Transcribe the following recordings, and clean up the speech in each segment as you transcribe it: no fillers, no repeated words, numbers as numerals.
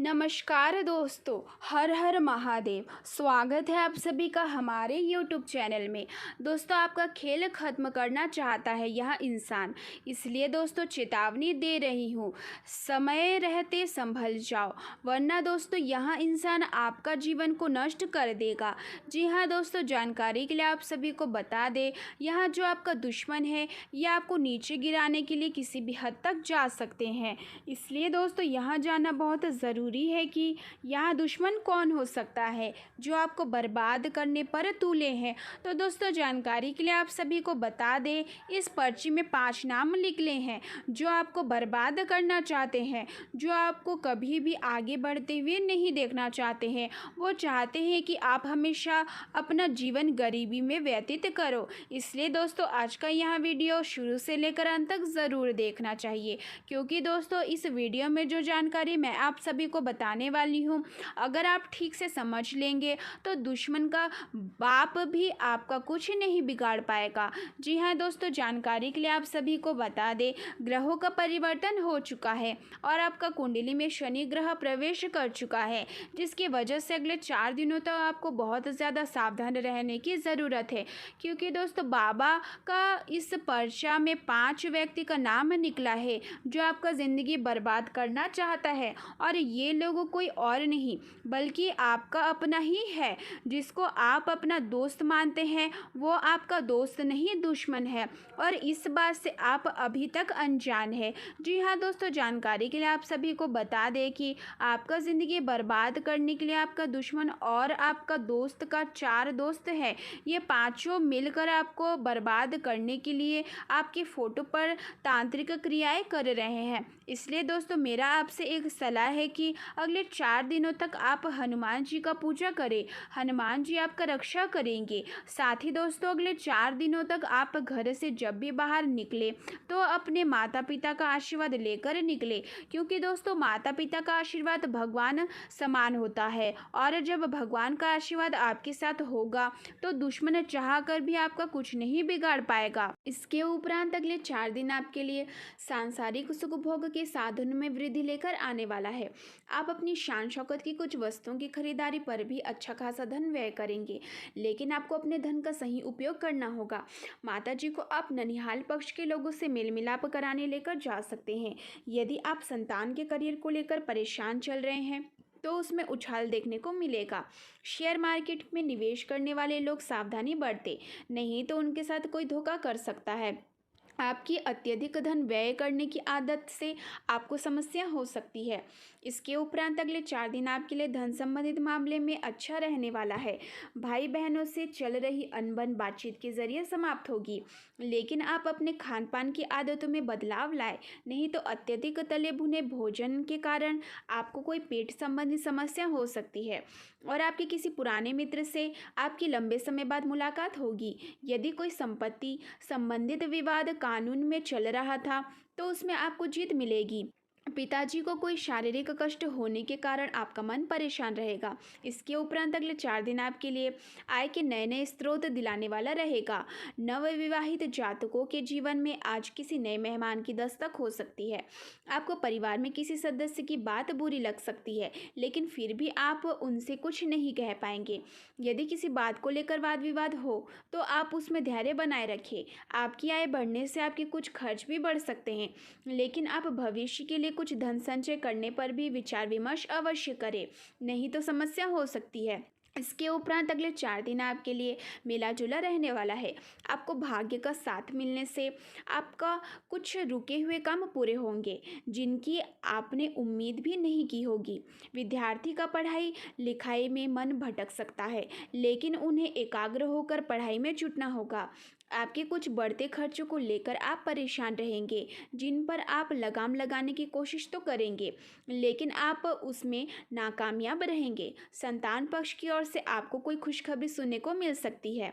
नमस्कार दोस्तों, हर हर महादेव। स्वागत है आप सभी का हमारे YouTube चैनल में। दोस्तों, आपका खेल ख़त्म करना चाहता है यह इंसान, इसलिए दोस्तों चेतावनी दे रही हूँ, समय रहते संभल जाओ, वरना दोस्तों यह इंसान आपका जीवन को नष्ट कर देगा। जी हाँ दोस्तों, जानकारी के लिए आप सभी को बता दें, यह जो आपका दुश्मन है यह आपको नीचे गिराने के लिए किसी भी हद तक जा सकते हैं। इसलिए दोस्तों यहाँ जानना बहुत ज़रूरी है कि यहाँ दुश्मन कौन हो सकता है जो आपको बर्बाद करने पर तुले हैं। तो दोस्तों जानकारी के लिए आप सभी को बता दें, इस पर्ची में 5 नाम निकले हैं जो आपको बर्बाद करना चाहते हैं, जो आपको कभी भी आगे बढ़ते हुए नहीं देखना चाहते हैं। वो चाहते हैं कि आप हमेशा अपना जीवन गरीबी में व्यतीत करो। इसलिए दोस्तों आज का यह वीडियो शुरू से लेकर अंत तक ज़रूर देखना चाहिए, क्योंकि दोस्तों इस वीडियो में जो जानकारी मैं आप सभी को बताने वाली हूँ, अगर आप ठीक से समझ लेंगे तो दुश्मन का बाप भी आपका कुछ नहीं बिगाड़ पाएगा। जी हाँ दोस्तों, जानकारी के लिए आप सभी को बता दें, ग्रहों का परिवर्तन हो चुका है और आपका कुंडली में शनि ग्रह प्रवेश कर चुका है, जिसकी वजह से अगले 4 दिनों तक आपको बहुत ज़्यादा सावधान रहने की ज़रूरत है। क्योंकि दोस्तों बाबा का इस पर्चा में 5 व्यक्ति का नाम निकला है जो आपका ज़िंदगी बर्बाद करना चाहता है, और ये लोग कोई और नहीं बल्कि आपका अपना ही है, जिसको आप अपना दोस्त मानते हैं वो आपका दोस्त नहीं दुश्मन है, और इस बात से आप अभी तक अनजान है। जी हाँ दोस्तों, जानकारी के लिए आप सभी को बता दें कि आपका ज़िंदगी बर्बाद करने के लिए आपका दुश्मन और आपका दोस्त का 4 दोस्त है, ये पाँचों मिलकर आपको बर्बाद करने के लिए आपकी फ़ोटो पर तांत्रिक क्रियाएं कर रहे हैं। इसलिए दोस्तों मेरा आपसे एक सलाह है कि अगले 4 दिनों तक आप हनुमान जी का पूजा करें, हनुमान जी आपका रक्षा करेंगे। साथ ही दोस्तों अगले 4 दिनों तक आप घर से जब भी बाहर निकले तो अपने माता पिता का आशीर्वाद लेकर निकले, क्योंकि दोस्तों माता पिता का आशीर्वाद भगवान समान होता है, और जब भगवान का आशीर्वाद आपके साथ होगा तो दुश्मन चाह कर भी आपका कुछ नहीं बिगाड़ पाएगा। इसके उपरांत अगले 4 दिन आपके लिए सांसारिक सुख भोग के साधन में वृद्धि लेकर आने वाला है। आप अपनी शान शौकत की कुछ वस्तुओं की खरीदारी पर भी अच्छा खासा धन व्यय करेंगे, लेकिन आपको अपने धन का सही उपयोग करना होगा। माता जी को आप ननिहाल पक्ष के लोगों से मेल मिलाप कराने लेकर जा सकते हैं। यदि आप संतान के करियर को लेकर परेशान चल रहे हैं तो उसमें उछाल देखने को मिलेगा। शेयर मार्केट में निवेश करने वाले लोग सावधानी बरतें, नहीं तो उनके साथ कोई धोखा कर सकता है। आपकी अत्यधिक धन व्यय करने की आदत से आपको समस्या हो सकती है। इसके उपरांत अगले 4 दिन आपके लिए धन संबंधित मामले में अच्छा रहने वाला है। भाई बहनों से चल रही अनबन बातचीत के जरिए समाप्त होगी, लेकिन आप अपने खान पान की आदतों में बदलाव लाएं, नहीं तो अत्यधिक तले भुने भोजन के कारण आपको कोई पेट संबंधी समस्या हो सकती है, और आपके किसी पुराने मित्र से आपकी लंबे समय बाद मुलाकात होगी। यदि कोई संपत्ति संबंधित विवाद कानून में चल रहा था तो उसमें आपको जीत मिलेगी। पिताजी को कोई शारीरिक कष्ट होने के कारण आपका मन परेशान रहेगा। इसके उपरांत अगले 4 दिन आपके लिए आय के नए नए स्रोत दिलाने वाला रहेगा। नवविवाहित जातकों के जीवन में आज किसी नए मेहमान की दस्तक हो सकती है। आपको परिवार में किसी सदस्य की बात बुरी लग सकती है, लेकिन फिर भी आप उनसे कुछ नहीं कह पाएंगे। यदि किसी बात को लेकर वाद विवाद हो तो आप उसमें धैर्य बनाए रखें। आपकी आय बढ़ने से आपके कुछ खर्च भी बढ़ सकते हैं, लेकिन आप भविष्य के लिए कुछ धन संचय करने पर भी विचार विमर्श अवश्य करें, नहीं तो समस्या हो सकती है। इसके उपरांत अगले 4 दिन आपके लिए मिला जुला रहने वाला है। आपको भाग्य का साथ मिलने से आपका कुछ रुके हुए काम पूरे होंगे, जिनकी आपने उम्मीद भी नहीं की होगी। विद्यार्थी का पढ़ाई लिखाई में मन भटक सकता है, लेकिन उन्हें एकाग्र होकर पढ़ाई में जुटना होगा। आपके कुछ बढ़ते खर्चों को लेकर आप परेशान रहेंगे, जिन पर आप लगाम लगाने की कोशिश तो करेंगे, लेकिन आप उसमें नाकामयाब रहेंगे। संतान पक्ष की ओर से आपको कोई खुशखबरी सुनने को मिल सकती है।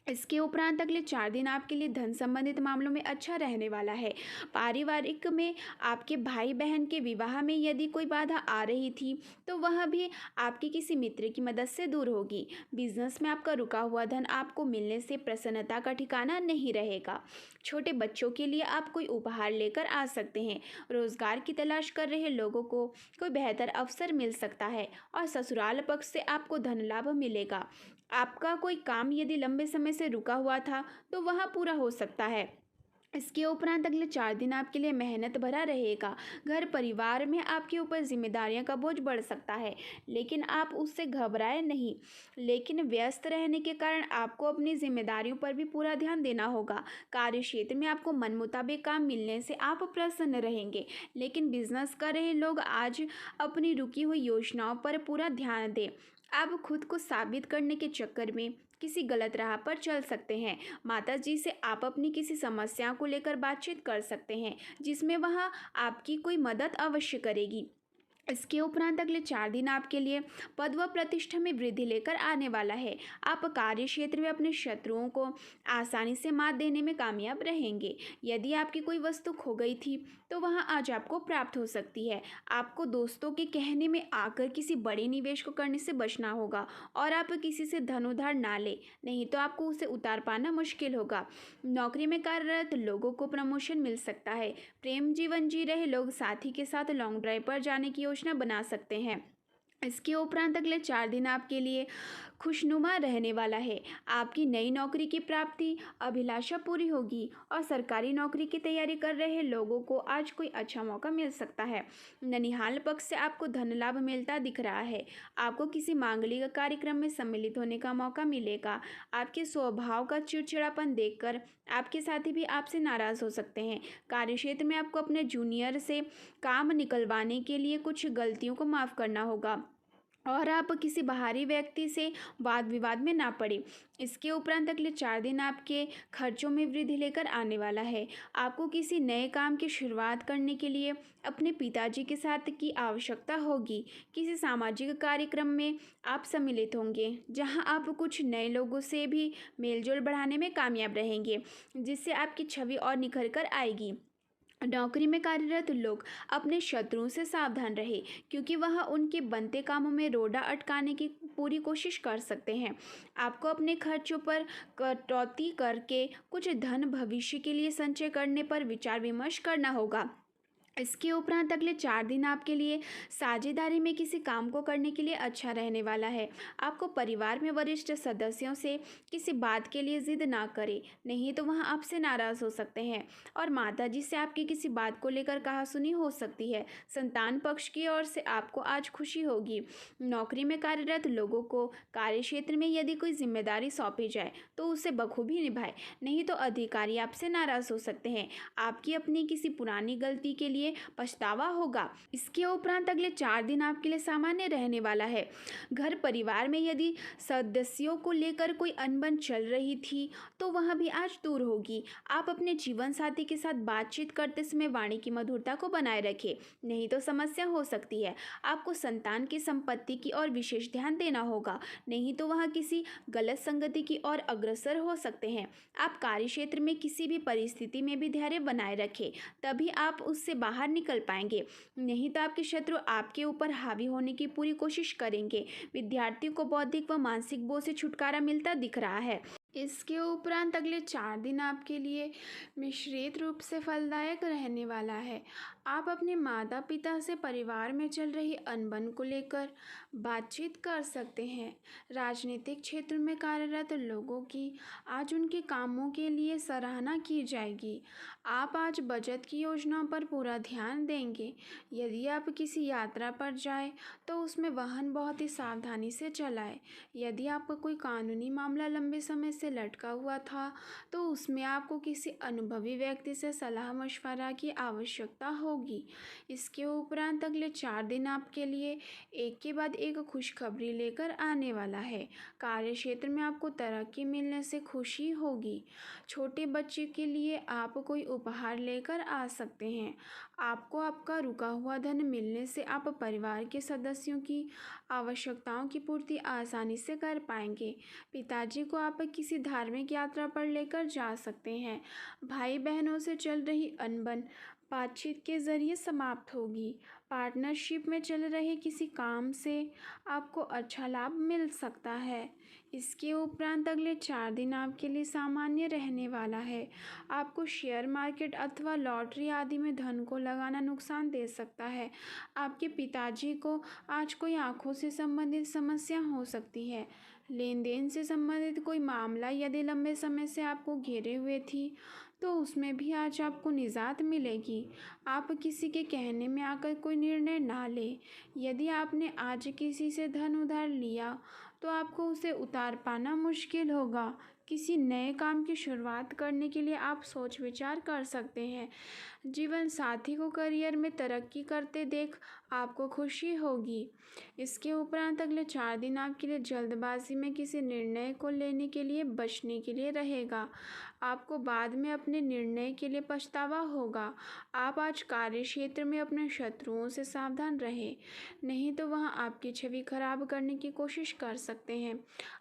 इसके उपरांत अगले 4 दिन आपके लिए धन संबंधित मामलों में अच्छा रहने वाला है। पारिवारिक में आपके भाई-बहन के विवाह में यदि कोई बाधा आ रही थी, तो वह भी आपके किसी मित्र की मदद से दूर होगी। बिज़नेस में आपका रुका हुआ धन आपको मिलने से प्रसन्नता का ठिकाना नहीं रहेगा। छोटे बच्चों के लिए आप कोई उपहार लेकर आ सकते हैं। रोज़गार की तलाश कर रहे लोगों को कोई बेहतर अवसर मिल सकता है और ससुराल पक्ष से आपको धन लाभ मिलेगा। आपका कोई काम यदि लंबे समय से रुका हुआ था, तो वह पूरा हो सकता है। इसके उपरांत अगले 4 दिन आपके लिए मेहनत भरा रहेगा। घर परिवार में आपके ऊपर ज़िम्मेदारियों का बोझ बढ़ सकता है, लेकिन आप उससे घबराएँ नहीं। लेकिन व्यस्त रहने के कारण आपको अपनी ज़िम्मेदारियों पर भी पूरा ध्यान देना होगा। कार्यक्षेत्र में आपको मनमुताबिक काम मिलने से आप प्रसन्न रहेंगे, लेकिन बिज़नेस कर रहे लोग आज अपनी रुकी हुई योजनाओं पर पूरा ध्यान दें। आप खुद को साबित करने के चक्कर में किसी गलत राह पर चल सकते हैं। माताजी से आप अपनी किसी समस्या को लेकर बातचीत कर सकते हैं, जिसमें वह आपकी कोई मदद अवश्य करेगी। इसके उपरांत अगले 4 दिन आपके लिए पद व प्रतिष्ठा में वृद्धि लेकर आने वाला है। आप कार्य क्षेत्र में अपने शत्रुओं को आसानी से मात देने में कामयाब रहेंगे। यदि आपकी कोई वस्तु खो गई थी, तो वह आज आपको प्राप्त हो सकती है। आपको दोस्तों के कहने में आकर किसी बड़े निवेश को करने से बचना होगा और आप किसी से धन उधार ना लें, नहीं तो आपको उसे उतार पाना मुश्किल होगा। नौकरी में कार्यरत लोगों को प्रमोशन मिल सकता है। प्रेम जीवन जी रहे लोग साथी के साथ लॉन्ग ड्राइव पर जाने की योजना बना सकते हैं। इसके उपरांत अगले 4 दिन आपके लिए खुशनुमा रहने वाला है। आपकी नई नौकरी की प्राप्ति अभिलाषा पूरी होगी और सरकारी नौकरी की तैयारी कर रहे लोगों को आज कोई अच्छा मौका मिल सकता है। ननिहाल पक्ष से आपको धन लाभ मिलता दिख रहा है। आपको किसी मांगलिक कार्यक्रम में सम्मिलित होने का मौका मिलेगा। आपके स्वभाव का चिड़चिड़ापन देखकर आपके साथी भी आपसे नाराज़ हो सकते हैं। कार्यक्षेत्र में आपको अपने जूनियर से काम निकलवाने के लिए कुछ गलतियों को माफ़ करना होगा और आप किसी बाहरी व्यक्ति से वाद विवाद में ना पड़े। इसके उपरांत अगले 4 दिन आपके खर्चों में वृद्धि लेकर आने वाला है। आपको किसी नए काम की शुरुआत करने के लिए अपने पिताजी के साथ की आवश्यकता होगी। किसी सामाजिक कार्यक्रम में आप सम्मिलित होंगे, जहां आप कुछ नए लोगों से भी मेलजोल बढ़ाने में कामयाब रहेंगे, जिससे आपकी छवि और निखर कर आएगी। नौकरी में कार्यरत लोग अपने शत्रुओं से सावधान रहे, क्योंकि वह उनके बनते कामों में रोड़ा अटकाने की पूरी कोशिश कर सकते हैं। आपको अपने खर्चों पर कटौती करके कुछ धन भविष्य के लिए संचय करने पर विचार विमर्श करना होगा। इसके उपरांत अगले 4 दिन आपके लिए साझेदारी में किसी काम को करने के लिए अच्छा रहने वाला है। आपको परिवार में वरिष्ठ सदस्यों से किसी बात के लिए जिद ना करें, नहीं तो वह आपसे नाराज़ हो सकते हैं और माताजी से आपकी किसी बात को लेकर कहासुनी हो सकती है। संतान पक्ष की ओर से आपको आज खुशी होगी। नौकरी में कार्यरत लोगों को कार्यक्षेत्र में यदि कोई जिम्मेदारी सौंपी जाए, तो उसे बखूबी निभाएं, नहीं तो अधिकारी आपसे नाराज़ हो सकते हैं। आपकी अपनी किसी पुरानी गलती के लिए पछतावा होगा। इसके उपरांत अगले 4 दिन आपके लिए सामान्य रहने वाला है। घर परिवार में यदि सदस्यों को लेकर कोई अनबन चल रही थी, तो वह भी आज दूर होगी। आप अपने जीवन साथी के साथ बातचीत करते समय वाणी की मधुरता को बनाए रखें, नहीं तो समस्या हो सकती है। आपको संतान की संपत्ति की ओर विशेष ध्यान देना होगा, नहीं तो वह किसी गलत संगति की ओर अग्रसर हो सकते हैं। आप कार्यक्षेत्र में किसी भी परिस्थिति में भी धैर्य बनाए रखें, तभी आप उससे बाहर निकल पाएंगे, नहीं तो आपके शत्रु आपके ऊपर हावी होने की पूरी कोशिश करेंगे। विद्यार्थियों को बौद्धिक व मानसिक बोझ से छुटकारा मिलता दिख रहा है। इसके उपरांत अगले 4 दिन आपके लिए मिश्रित रूप से फलदायक रहने वाला है। आप अपने माता पिता से परिवार में चल रही अनबन को लेकर बातचीत कर सकते हैं। राजनीतिक क्षेत्र में कार्यरत लोगों की आज उनके कामों के लिए सराहना की जाएगी। आप आज बचत की योजना पर पूरा ध्यान देंगे। यदि आप किसी यात्रा पर जाएं, तो उसमें वाहन बहुत ही सावधानी से चलाएं। यदि आपका कोई कानूनी मामला लंबे समय से लटका हुआ था, तो उसमें आपको किसी अनुभवी व्यक्ति से सलाह मशवरा की आवश्यकता होगी। होगी। इसके उपरांत अगले 4 दिन आपके लिए एक के बाद एक खुशखबरी लेकर आने वाला है। कार्य क्षेत्र में आपको तरक्की मिलने से खुशी होगी। छोटे बच्चे के लिए आप कोई उपहार लेकर आ सकते हैं। आपको आपका रुका हुआ धन मिलने से आप परिवार के सदस्यों की आवश्यकताओं की पूर्ति आसानी से कर पाएंगे। पिताजी को आप किसी धार्मिक यात्रा पर लेकर जा सकते हैं। भाई बहनों से चल रही अनबन बातचीत के जरिए समाप्त होगी। पार्टनरशिप में चल रहे किसी काम से आपको अच्छा लाभ मिल सकता है। इसके उपरांत अगले 4 दिन आपके लिए सामान्य रहने वाला है। आपको शेयर मार्केट अथवा लॉटरी आदि में धन को लगाना नुकसान दे सकता है। आपके पिताजी को आज कोई आंखों से संबंधित समस्या हो सकती है। लेन देन से संबंधित कोई मामला यदि लंबे समय से आपको घेरे हुए थी तो उसमें भी आज आपको निजात मिलेगी। आप किसी के कहने में आकर कोई निर्णय ना लें। यदि आपने आज किसी से धन उधार लिया तो आपको उसे उतार पाना मुश्किल होगा। किसी नए काम की शुरुआत करने के लिए आप सोच विचार कर सकते हैं। जीवन साथी को करियर में तरक्की करते देख आपको खुशी होगी। इसके उपरांत अगले 4 दिन आपके लिए जल्दबाजी में किसी निर्णय को लेने के लिए बचने के लिए रहेगा। आपको बाद में अपने निर्णय के लिए पछतावा होगा। आप आज कार्य क्षेत्र में अपने शत्रुओं से सावधान रहें, नहीं तो वहाँ आपकी छवि खराब करने की कोशिश कर सकते हैं।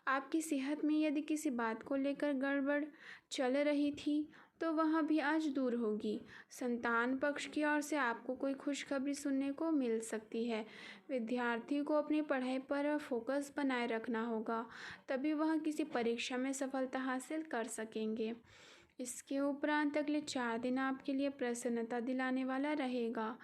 आपकी सेहत में यदि किसी बात को लेकर गड़बड़ चल रही थी तो वह भी आज दूर होगी। संतान पक्ष की ओर से आपको कोई खुशखबरी सुनने को मिल सकती है। विद्यार्थी को अपनी पढ़ाई पर फोकस बनाए रखना होगा, तभी वह किसी परीक्षा में सफलता हासिल कर सकेंगे। इसके उपरांत अगले 4 दिन आपके लिए प्रसन्नता दिलाने वाला रहेगा।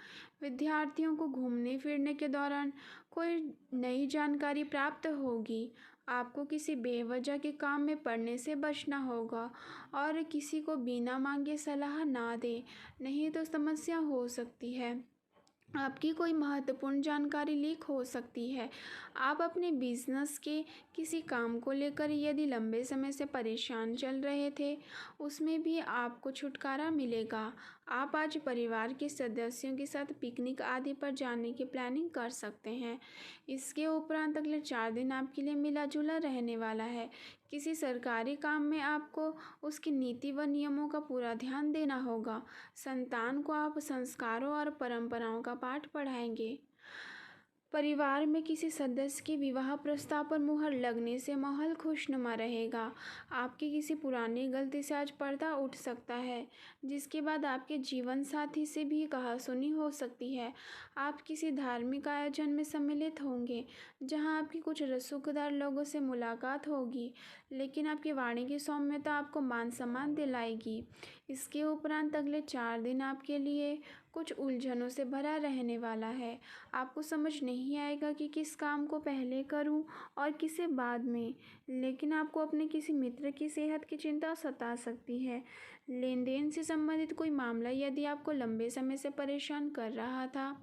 विद्यार्थियों को घूमने फिरने के दौरान कोई नई जानकारी प्राप्त होगी। आपको किसी बेवजह के काम में पड़ने से बचना होगा और किसी को बिना मांगे सलाह ना दें, नहीं तो समस्या हो सकती है। आपकी कोई महत्वपूर्ण जानकारी लीक हो सकती है। आप अपने बिजनेस के किसी काम को लेकर यदि लंबे समय से परेशान चल रहे थे, उसमें भी आपको छुटकारा मिलेगा। आप आज परिवार के सदस्यों के साथ पिकनिक आदि पर जाने की प्लानिंग कर सकते हैं। इसके उपरांत अगले 4 दिन आपके लिए मिला जुला रहने वाला है। किसी सरकारी काम में आपको उसकी नीति व नियमों का पूरा ध्यान देना होगा। संतान को आप संस्कारों और परंपराओं का पाठ पढ़ाएंगे। परिवार में किसी सदस्य के विवाह प्रस्ताव पर मुहर लगने से माहौल खुशनुमा रहेगा। आपकी किसी पुरानी गलती से आज पर्दा उठ सकता है, जिसके बाद आपके जीवन साथी से भी कहासुनी हो सकती है। आप किसी धार्मिक आयोजन में सम्मिलित होंगे, जहां आपकी कुछ रसूखदार लोगों से मुलाकात होगी, लेकिन आपकी वाणी की सौम्यता आपको मान सम्मान दिलाएगी। इसके उपरांत अगले 4 दिन आपके लिए कुछ उलझनों से भरा रहने वाला है। आपको समझ नहीं आएगा कि किस काम को पहले करूं और किसे बाद में, लेकिन आपको अपने किसी मित्र की सेहत की चिंता सता सकती है। लेन देन से संबंधित कोई मामला यदि आपको लंबे समय से परेशान कर रहा था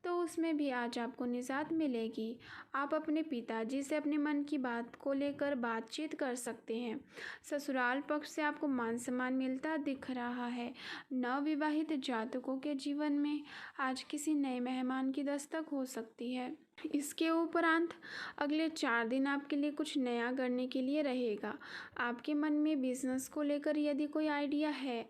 तो उसमें भी आज आपको निजात मिलेगी। आप अपने पिताजी से अपने मन की बात को लेकर बातचीत कर सकते हैं। ससुराल पक्ष से आपको मान सम्मान मिलता दिख रहा है। नवविवाहित जातकों के जीवन में आज किसी नए मेहमान की दस्तक हो सकती है। इसके उपरांत अगले 4 दिन आपके लिए कुछ नया करने के लिए रहेगा। आपके मन में बिजनेस को लेकर यदि कोई आइडिया है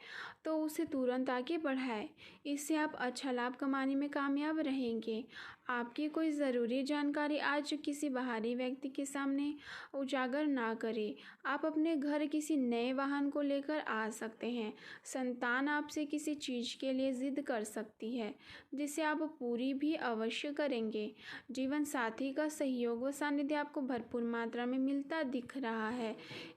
तो उसे तुरंत आगे बढ़ाएं। इससे आप अच्छा लाभ कमाने में कामयाब रहेंगे। आपकी कोई ज़रूरी जानकारी आज किसी बाहरी व्यक्ति के सामने उजागर ना करें। आप अपने घर किसी नए वाहन को लेकर आ सकते हैं। संतान आपसे किसी चीज़ के लिए ज़िद कर सकती है, जिसे आप पूरी भी अवश्य करेंगे। जीवन साथी का सहयोग व सानिध्य आपको भरपूर मात्रा में मिलता दिख रहा है।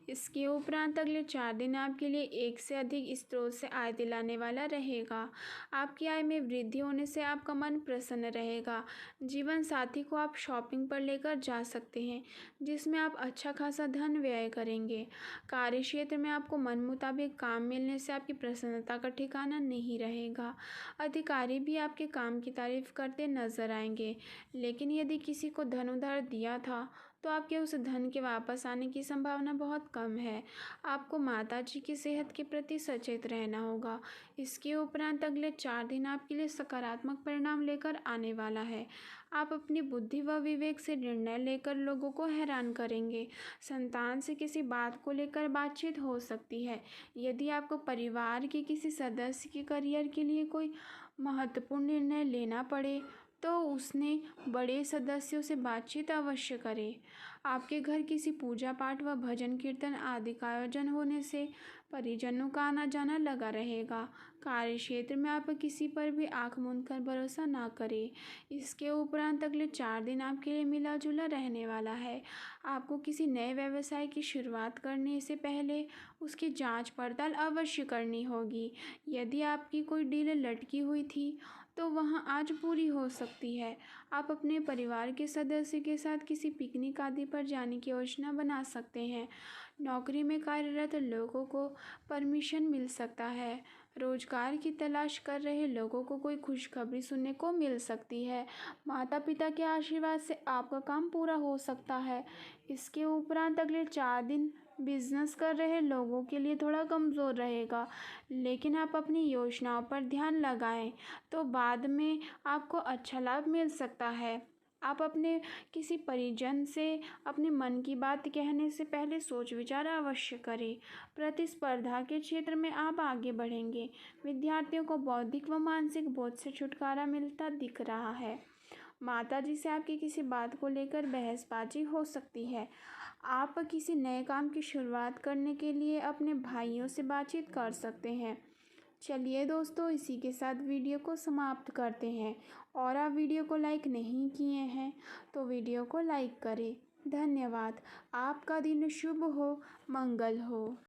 इसके उपरांत अगले 4 दिन आपके लिए एक से अधिक स्रोत से आय दिलाने वाला रहेगा। आपकी आय में वृद्धि होने से आपका मन प्रसन्न रहेगा। जीवन साथी को आप शॉपिंग पर लेकर जा सकते हैं, जिसमें आप अच्छा खासा धन व्यय करेंगे। कार्य क्षेत्र में आपको मन मुताबिक काम मिलने से आपकी प्रसन्नता का ठिकाना नहीं रहेगा। अधिकारी भी आपके काम की तारीफ करते नजर आएंगे, लेकिन यदि किसी को धन उधार दिया था तो आपके उस धन के वापस आने की संभावना बहुत कम है। आपको माताजी की सेहत के प्रति सचेत रहना होगा। इसके उपरांत अगले 4 दिन आपके लिए सकारात्मक परिणाम लेकर आने वाला है। आप अपनी बुद्धि व विवेक से निर्णय लेकर लोगों को हैरान करेंगे। संतान से किसी बात को लेकर बातचीत हो सकती है। यदि आपको परिवार के किसी सदस्य के करियर के लिए कोई महत्वपूर्ण निर्णय लेना पड़े तो उसने बड़े सदस्यों से बातचीत अवश्य करें। आपके घर किसी पूजा पाठ व भजन कीर्तन आदि का आयोजन होने से परिजनों का आना जाना लगा रहेगा। कार्य क्षेत्र में आप किसी पर भी आंख मूंद कर भरोसा ना करें। इसके उपरांत अगले 4 दिन आपके लिए मिला जुला रहने वाला है। आपको किसी नए व्यवसाय की शुरुआत करने से पहले उसकी जांच पड़ताल अवश्य करनी होगी। यदि आपकी कोई डील लटकी हुई थी तो वह आज पूरी हो सकती है। आप अपने परिवार के सदस्य के साथ किसी पिकनिक आदि पर जाने की योजना बना सकते हैं। नौकरी में कार्यरत लोगों को परमिशन मिल सकता है। रोजगार की तलाश कर रहे लोगों को कोई खुशखबरी सुनने को मिल सकती है। माता पिता के आशीर्वाद से आपका काम पूरा हो सकता है। इसके उपरांत अगले 4 दिन बिजनेस कर रहे लोगों के लिए थोड़ा कमज़ोर रहेगा, लेकिन आप अपनी योजनाओं पर ध्यान लगाएं तो बाद में आपको अच्छा लाभ मिल सकता है। आप अपने किसी परिजन से अपने मन की बात कहने से पहले सोच विचार अवश्य करें। प्रतिस्पर्धा के क्षेत्र में आप आगे बढ़ेंगे। विद्यार्थियों को बौद्धिक व मानसिक बोझ से छुटकारा मिलता दिख रहा है। माताजी से आपकी किसी बात को लेकर बहसबाजी हो सकती है। आप किसी नए काम की शुरुआत करने के लिए अपने भाइयों से बातचीत कर सकते हैं। चलिए दोस्तों, इसी के साथ वीडियो को समाप्त करते हैं। और आप वीडियो को लाइक नहीं किए हैं तो वीडियो को लाइक करें। धन्यवाद। आपका दिन शुभ हो, मंगल हो।